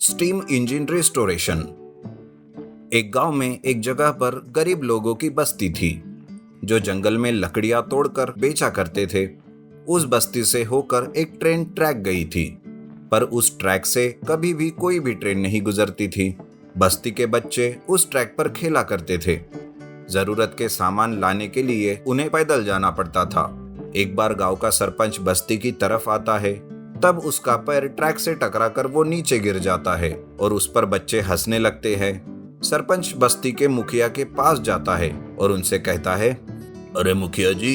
Steam engine restoration. एक गांव में एक जगह पर गरीब लोगों की बस्ती थी जो जंगल में लकड़ियां तोड़कर बेचा करते थे। उस बस्ती से होकर एक ट्रेन ट्रैक गई थी, पर उस ट्रैक से कभी भी कोई भी ट्रेन नहीं गुजरती थी। बस्ती के बच्चे उस ट्रैक पर खेला करते थे। जरूरत के सामान लाने के लिए उन्हें पैदल जाना पड़ता था। एक बार गांव का सरपंच बस्ती की तरफ आता है, तब उसका पैर ट्रैक से टकराकर वो नीचे गिर जाता है और उस पर बच्चे हंसने लगते हैं। सरपंच बस्ती के मुखिया के पास जाता है और उनसे कहता है, अरे मुखिया जी,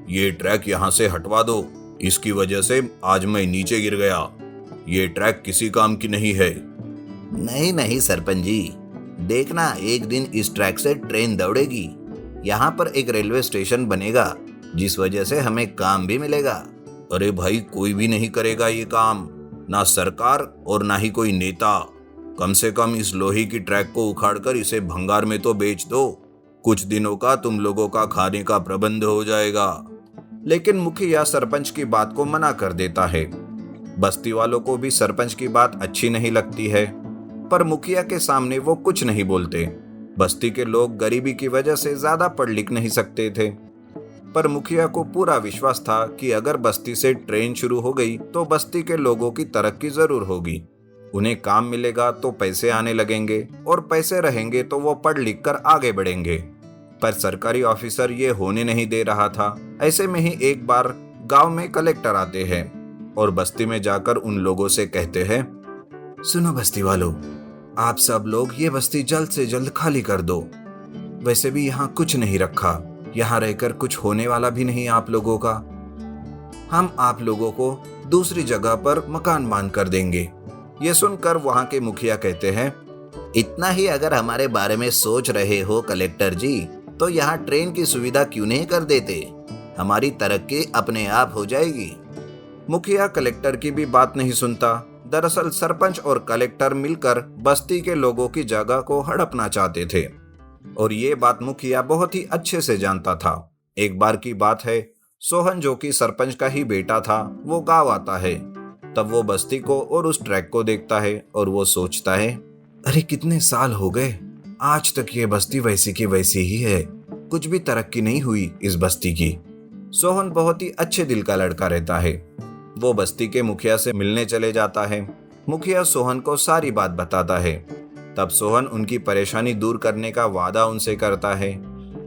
ये ट्रैक यहाँ से हटवा दो। इसकी वजह से आज मैं नीचे गिर गया। ये ट्रैक किसी काम की नहीं है। नहीं नहीं सरपंच जी, देखना एक दिन इस ट्रैक से ट्रेन दौड़ेगी। यहाँ पर एक रेलवे स्टेशन बनेगा जिस वजह से हमें काम भी मिलेगा। अरे भाई, कोई भी नहीं करेगा ये काम, ना सरकार और ना ही कोई नेता। कम से कम इस लोहे की ट्रैक को उखाड़कर इसे भंगार में तो बेच दो। कुछ दिनों का तुम लोगों का खाने का प्रबंध हो जाएगा। लेकिन मुखिया सरपंच की बात को मना कर देता है। बस्ती वालों को भी सरपंच की बात अच्छी नहीं लगती है, पर मुखिया के सामने वो कुछ नहीं बोलते। बस्ती के लोग गरीबी की वजह से ज्यादा पढ़ लिख नहीं सकते थे, पर मुखिया को पूरा विश्वास था कि अगर बस्ती से ट्रेन शुरू हो गई तो बस्ती के लोगों की तरक्की जरूर होगी। उन्हें काम मिलेगा तो पैसे आने लगेंगे, और पैसे रहेंगे तो वो पढ़ लिख कर आगे बढ़ेंगे। पर सरकारी ऑफिसर ये होने नहीं दे रहा था। ऐसे में ही एक बार गांव में कलेक्टर आते हैं और बस्ती में जाकर उन लोगों से कहते हैं, सुनो बस्ती वालों, आप सब लोग ये बस्ती जल्द से जल्द खाली कर दो। वैसे भी यहाँ कुछ नहीं रखा, यहाँ रहकर कुछ होने वाला भी नहीं आप लोगों का। हम आप लोगों को दूसरी जगह पर मकान बांध कर देंगे। ये सुनकर वहां के मुखिया कहते हैं, इतना ही अगर हमारे बारे में सोच रहे हो कलेक्टर जी, तो यहाँ ट्रेन की सुविधा क्यों नहीं कर देते? हमारी तरक्की अपने आप हो जाएगी। मुखिया कलेक्टर की भी बात नहीं सुनता। दरअसल सरपंच और कलेक्टर मिलकर बस्ती के लोगों की जगह को हड़पना चाहते थे, और ये बात मुखिया बहुत ही अच्छे से जानता था। एक बार की बात है, सोहन जो कि सरपंच का ही बेटा था, वो गांव आता है। तब वो बस्ती को और उस ट्रैक को देखता है और वो सोचता है, अरे कितने साल हो गए, आज तक ये बस्ती वैसी की वैसी ही है। कुछ भी तरक्की नहीं हुई इस बस्ती की। सोहन बहुत ही अच्छे दिल का लड़का रहता है। वो बस्ती के मुखिया से मिलने चले जाता है। मुखिया सोहन को सारी बात बताता है। तब सोहन उनकी परेशानी दूर करने का वादा उनसे करता है,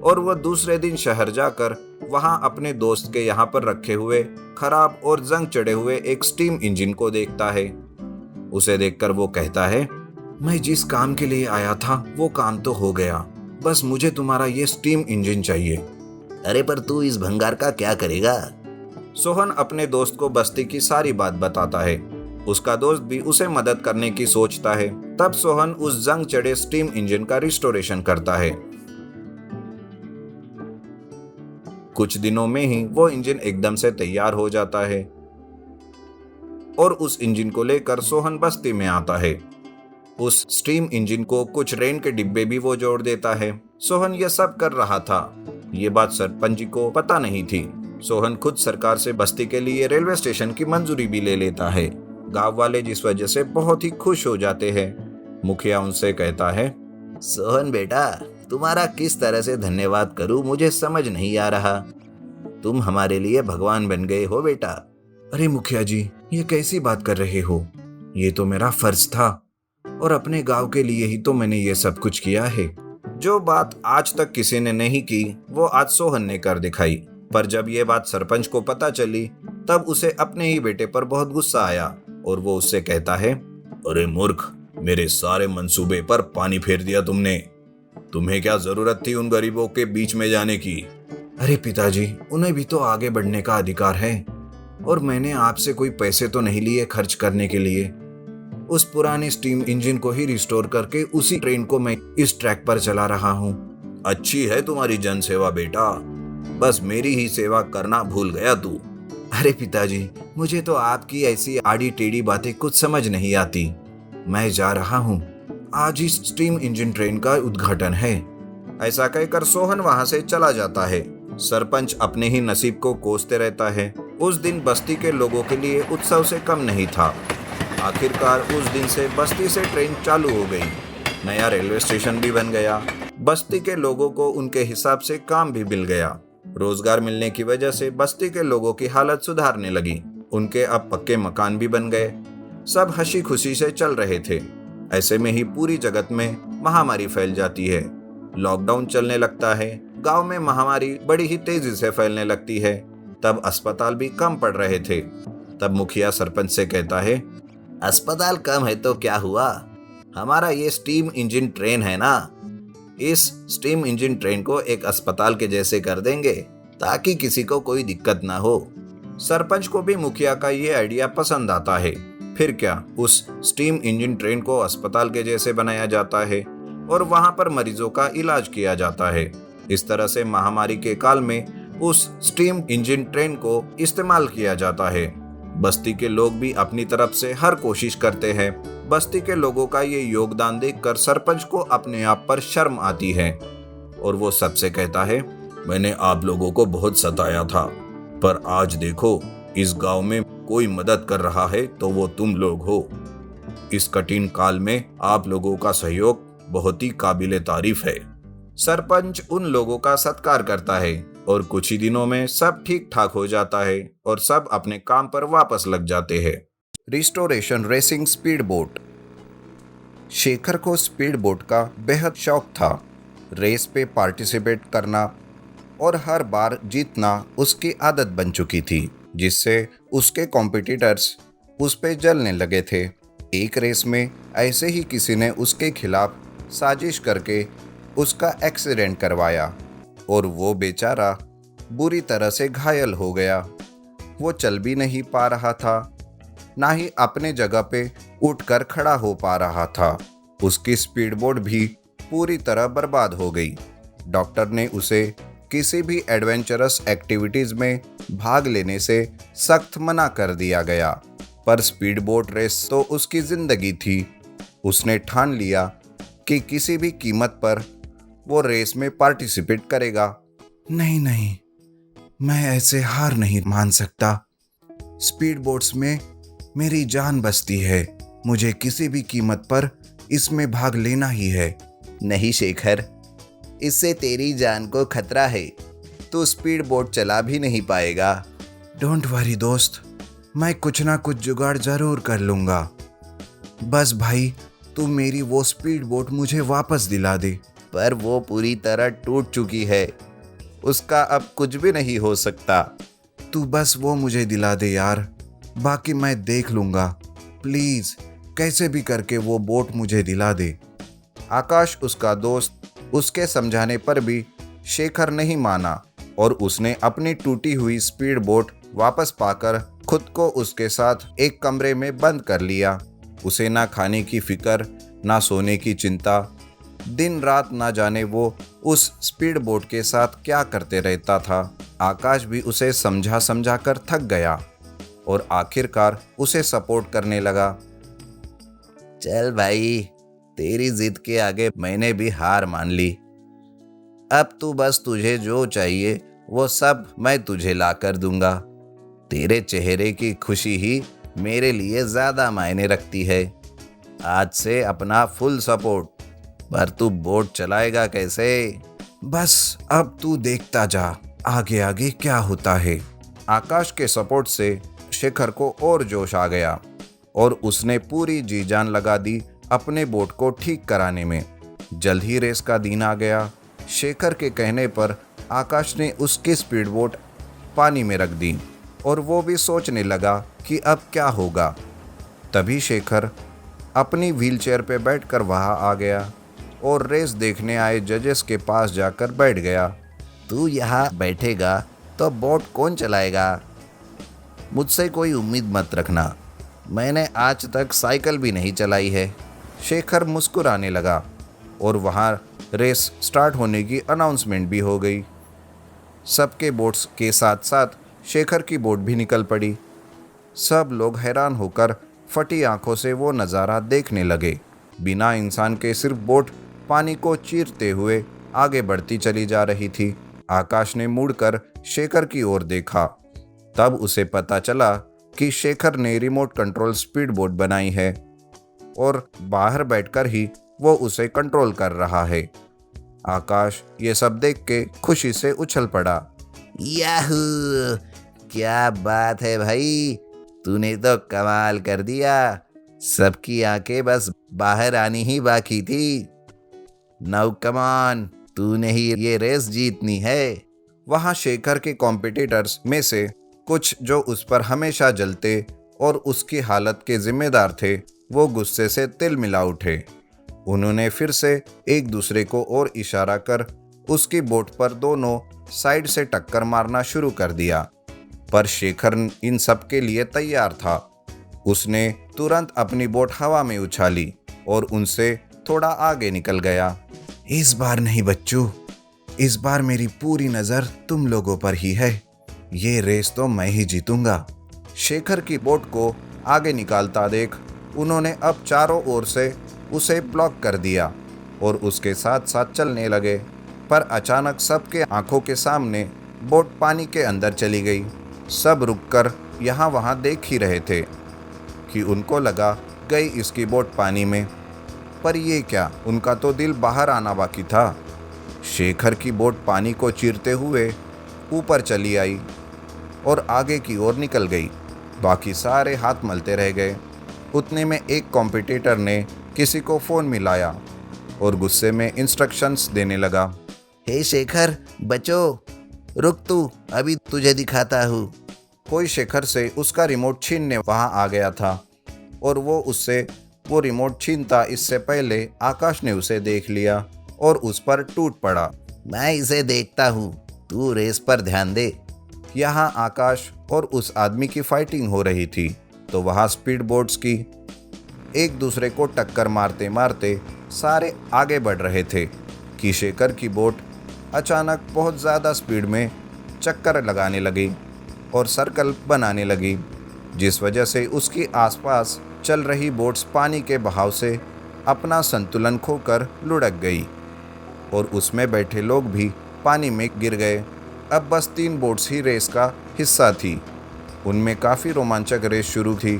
और वह दूसरे दिन शहर जाकर वहां अपने दोस्त के यहाँ पर रखे हुए खराब और जंग चढ़े हुए एक स्टीम इंजन को देखता है। उसे देखकर वो कहता है, मैं जिस काम के लिए आया था वो काम तो हो गया, बस मुझे तुम्हारा ये स्टीम इंजन चाहिए। अरे पर तू इस भंगार का क्या करेगा? सोहन अपने दोस्त को बस्ती की सारी बात बताता है। उसका दोस्त भी उसे मदद करने की सोचता है। तब सोहन उस जंग चढ़े स्टीम इंजन का रिस्टोरेशन करता है। कुछ दिनों में ही वो इंजन एकदम से तैयार हो जाता है, और उस इंजन को लेकर सोहन बस्ती में आता है। उस स्टीम इंजन को कुछ रेन के डिब्बे भी वो जोड़ देता है। सोहन ये सब कर रहा था। ये बात सरपंच जी को पता नहीं थी। सोहन खुद सरकार से बस्ती के लिए रेलवे स्टेशन की मंजूरी भी ले लेता है। गांव वाले जिस वजह से बहुत ही खुश हो जाते हैं। मुखिया उनसे कहता है, सोहन बेटा, तुम्हारा किस तरह से धन्यवाद करूं मुझे समझ नहीं आ रहा। तुम हमारे लिए भगवान बन गए हो बेटा। अरे मुखिया जी, ये कैसी बात कर रहे हो? ये तो मेरा फर्ज था, और अपने गांव के लिए ही तो मैंने ये सब कुछ किया है। जो बात आज तक किसी ने नहीं की, वो आज सोहन ने कर दिखाई। पर जब ये बात सरपंच को पता चली, तब उसे अपने ही बेटे पर बहुत गुस्सा आया, और वो उससे कहता है, अरे मूर्ख, मेरे सारे मंसूबे पर पानी फेर दिया तुमने। तुम्हें क्या जरूरत थी उन गरीबों के बीच में जाने की? अरे पिताजी, उन्हें भी तो आगे बढ़ने का अधिकार है, और मैंने आपसे कोई पैसे तो नहीं लिए खर्च करने के लिए। उस पुराने स्टीम इंजन को ही रिस्टोर करके उसी ट्रेन को मैं इस ट्रैक पर चला रहा हूँ। अच्छी है तुम्हारी जन सेवा बेटा, बस मेरी ही सेवा करना भूल गया तू। अरे पिताजी, मुझे तो आपकी ऐसी आड़ी टेढ़ी बातें कुछ समझ नहीं आती। मैं जा रहा हूँ, आज इस स्टीम इंजन ट्रेन का उद्घाटन है। ऐसा कहकर सोहन वहां से चला जाता है। सरपंच अपने ही नसीब को कोसते रहता है। उस दिन बस्ती के लोगों के लिए उत्सव से कम नहीं था। आखिरकार उस दिन से बस्ती से ट्रेन चालू हो गई। नया रेलवे स्टेशन भी बन गया। बस्ती के लोगों को उनके हिसाब से काम भी मिल गया। रोजगार मिलने की वजह से बस्ती के लोगों की हालत सुधारने लगी। उनके अब पक्के मकान भी बन गए। सब हंसी खुशी से चल रहे थे। ऐसे में ही पूरी जगत में महामारी फैल जाती है। लॉकडाउन चलने लगता है। गांव में महामारी बड़ी ही तेजी से फैलने लगती है। तब अस्पताल भी कम पड़ रहे थे। तब मुखिया सरपंच से कहता है, अस्पताल कम है तो क्या हुआ, हमारा ये स्टीम इंजन ट्रेन है ना, इस स्टीम इंजन ट्रेन को एक अस्पताल के जैसे कर देंगे ताकि किसी को कोई दिक्कत ना हो। सरपंच को भी मुखिया का ये आइडिया पसंद आता है। फिर क्या, उस स्टीम इंजन ट्रेन को अस्पताल के जैसे बनाया जाता है और वहां पर मरीजों का इलाज किया जाता है। इस तरह से महामारी के काल में उस स्टीम इंजन ट्रेन को इस्तेमाल किया जाता है। बस्ती के लोग भी अपनी तरफ से हर कोशिश करते हैं। बस्ती के लोगों का ये योगदान देखकर सरपंच को अपने आप पर शर्म आती है और वो सबसे कहता है, मैंने आप लोगों को बहुत सताया था, पर आज देखो इस गांव में कोई मदद कर रहा है तो वो तुम लोग हो। इस कठिन काल में आप लोगों का सहयोग बहुत ही काबिले तारीफ है। सरपंच उन लोगों का सत्कार करता है और कुछ ही दिनों में सब ठीक ठाक हो जाता है और सब अपने काम पर वापस लग जाते हैं। Restoration racing speed boat. Shekhar को स्पीड बोट का बेहद शौक था। रेस पे पार्टिसिपेट करना और हर बार जीतना उसकी आदत बन चुकी थी, जिससे उसके कॉम्पिटिटर्स उस पे जलने लगे थे। एक रेस में ऐसे ही किसी ने उसके खिलाफ साजिश करके उसका एक्सीडेंट करवाया और वो बेचारा बुरी तरह से घायल हो गया। वो चल भी नहीं पा रहा था, ना ही अपने जगह पे उठकर खड़ा हो पा रहा था। उसकी स्पीड बोट भी पूरी तरह बर्बाद हो गई। डॉक्टर ने उसे किसी भी एडवेंचरस एक्टिविटीज में भाग लेने से सख्त मना कर दिया गया, पर स्पीड बोट रेस तो उसकी जिंदगी थी। उसने ठान लिया कि किसी भी कीमत पर वो रेस में पार्टिसिपेट करेगा। नहीं नहीं, मैं ऐसे हार नहीं मान सकता। स्पीड बोट्स में मेरी जान बसती है। मुझे किसी भी कीमत पर इसमें भाग लेना ही है। नहीं शेखर, इससे तेरी जान को खतरा है। तू स्पीड बोट चला भी नहीं पाएगा। डोंट वरी दोस्त, मैं कुछ ना कुछ जुगाड़ जरूर कर लूँगा। बस भाई, तू मेरी वो स्पीड बोट मुझे वापस दिला दे। पर वो पूरी तरह टूट चुकी है, उसका अब कुछ भी नहीं हो सकता। तू बस वो मुझे दिला दे यार, बाकी मैं देख लूँगा। प्लीज़ कैसे भी करके वो बोट मुझे दिला दे। आकाश उसका दोस्त, उसके समझाने पर भी शेखर नहीं माना और उसने अपनी टूटी हुई स्पीड बोट वापस पाकर खुद को उसके साथ एक कमरे में बंद कर लिया। उसे ना खाने की फिक्र, ना सोने की चिंता। दिन रात ना जाने वो उस स्पीड बोट के साथ क्या करते रहता था। आकाश भी उसे समझा समझा कर थक गया और आखिरकार उसे सपोर्ट करने लगा। चल भाई, तेरी जिद के आगे मैंने भी हार मान ली। अब तू बस, तुझे जो चाहिए वो सब मैं तुझे ला कर दूंगा। तेरे चेहरे की खुशी ही मेरे लिए ज़्यादा मायने रखती है। आज से अपना फुल सपोर्ट। पर तू बोट चलाएगा कैसे? बस अब तू देखता जा आगे आगे क्या होता है। आकाश के सपोर्ट से शेखर को और जोश आ गया और उसने पूरी जी जान लगा दी अपने बोट को ठीक कराने में। जल्द ही रेस का दिन आ गया। शेखर के कहने पर आकाश ने उसकी स्पीड बोट पानी में रख दी और वो भी सोचने लगा कि अब क्या होगा। तभी शेखर अपनी व्हीलचेयर पे बैठकर वहाँ आ गया और रेस देखने आए जजेस के पास जाकर बैठ गया। तू यहाँ बैठेगा तो बोट कौन चलाएगा? मुझसे कोई उम्मीद मत रखना, मैंने आज तक साइकिल भी नहीं चलाई है। शेखर मुस्कुराने लगा और वहाँ रेस स्टार्ट होने की अनाउंसमेंट भी हो गई। सबके बोट्स के साथ साथ शेखर की बोट भी निकल पड़ी। सब लोग हैरान होकर फटी आंखों से वो नज़ारा देखने लगे। बिना इंसान के सिर्फ बोट पानी को चीरते हुए आगे बढ़ती चली जा रही थी। आकाश ने मुड़कर शेखर की ओर देखा। तब उसे पता चला कि शेखर ने रिमोट कंट्रोल स्पीड बोट बनाई है और बाहर बैठकर ही वो उसे कंट्रोल कर रहा है। आकाश ये सब देख के खुशी से उछल पड़ा। याहू, क्या बात है भाई, तूने तो कमाल कर दिया। सबकी आंखें बस बाहर आनी ही बाकी थी। नाउ कम ऑन, तूने ही ये रेस जीतनी है। वहाँ शेखर के कॉम्पिटिटर्स में से कुछ जो उस पर हमेशा जलते और उसकी हालत के जिम्मेदार थे, वो गुस्से से तिल मिला उठे। उन्होंने फिर से एक दूसरे को और इशारा कर उसकी बोट पर दोनों साइड से टक्कर मारना शुरू कर दिया। पर शेखर इन सब के लिए तैयार था। उसने तुरंत अपनी बोट हवा में उछाली और उनसे थोड़ा आगे निकल गया। इस बार नहीं बच्चों, इस बार मेरी पूरी नजर तुम लोगों पर ही है। ये रेस तो मैं ही जीतूंगा। शेखर की बोट को आगे निकालता देख उन्होंने अब चारों ओर से उसे ब्लॉक कर दिया और उसके साथ साथ चलने लगे। पर अचानक सबके आंखों के सामने बोट पानी के अंदर चली गई। सब रुककर यहाँ वहाँ देख ही रहे थे कि उनको लगा गई इसकी बोट पानी में। पर ये क्या, उनका तो दिल बाहर आना बाकी था। शेखर की बोट पानी को चीरते हुए ऊपर चली आई और आगे की ओर निकल गई। बाकी सारे हाथ मलते रह गए। उतने में एक कॉम्पिटिटर ने किसी को फ़ोन मिलाया और गुस्से में इंस्ट्रक्शंस देने लगा। हे शेखर, बचो, रुक तू, अभी तुझे दिखाता हूँ। कोई शेखर से उसका रिमोट छीनने वहाँ आ गया था और वो उससे वो रिमोट छीनता इससे पहले आकाश ने उसे देख लिया और उस पर टूट पड़ा। मैं इसे देखता हूँ, तू रेस पर ध्यान दे। यहाँ आकाश और उस आदमी की फाइटिंग हो रही थी तो वहाँ स्पीड बोट्स की एक दूसरे को टक्कर मारते मारते सारे आगे बढ़ रहे थे कि शेखर की बोट अचानक बहुत ज़्यादा स्पीड में चक्कर लगाने लगी और सर्कल बनाने लगी, जिस वजह से उसकी आसपास चल रही बोट्स पानी के बहाव से अपना संतुलन खोकर लुढ़क गई और उसमें बैठे लोग भी पानी में गिर गए। अब बस 3 बोट्स ही रेस का हिस्सा थी। उनमें काफ़ी रोमांचक रेस शुरू थी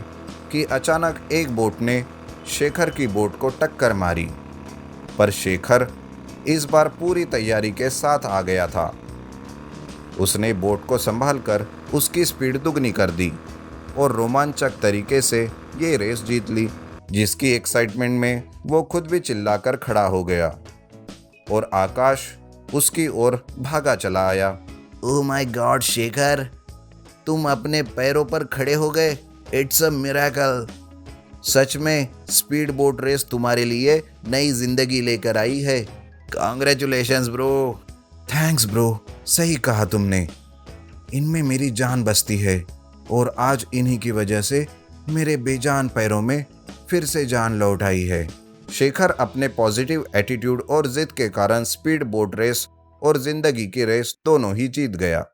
कि अचानक एक बोट ने शेखर की बोट को टक्कर मारी। पर शेखर इस बार पूरी तैयारी के साथ आ गया था। उसने बोट को संभालकर उसकी स्पीड दुगनी कर दी और रोमांचक तरीके से ये रेस जीत ली, जिसकी एक्साइटमेंट में वो खुद भी चिल्लाकर खड़ा हो गया और आकाश उसकी ओर भागा चला आया। ओह माय गॉड शेखर, तुम अपने पैरों पर खड़े हो गए। It's a miracle. सच में स्पीड बोट रेस तुम्हारे लिए नई जिंदगी लेकर आई है। Congratulations bro. थैंक्स ब्रो, सही कहा तुमने। इनमें मेरी जान बसती है और आज इन्हीं की वजह से मेरे बेजान पैरों में फिर से जान लौट आई है। शेखर अपने पॉजिटिव एटीट्यूड और जिद के कारण स्पीड बोट रेस और जिंदगी की रेस दोनों ही जीत गया।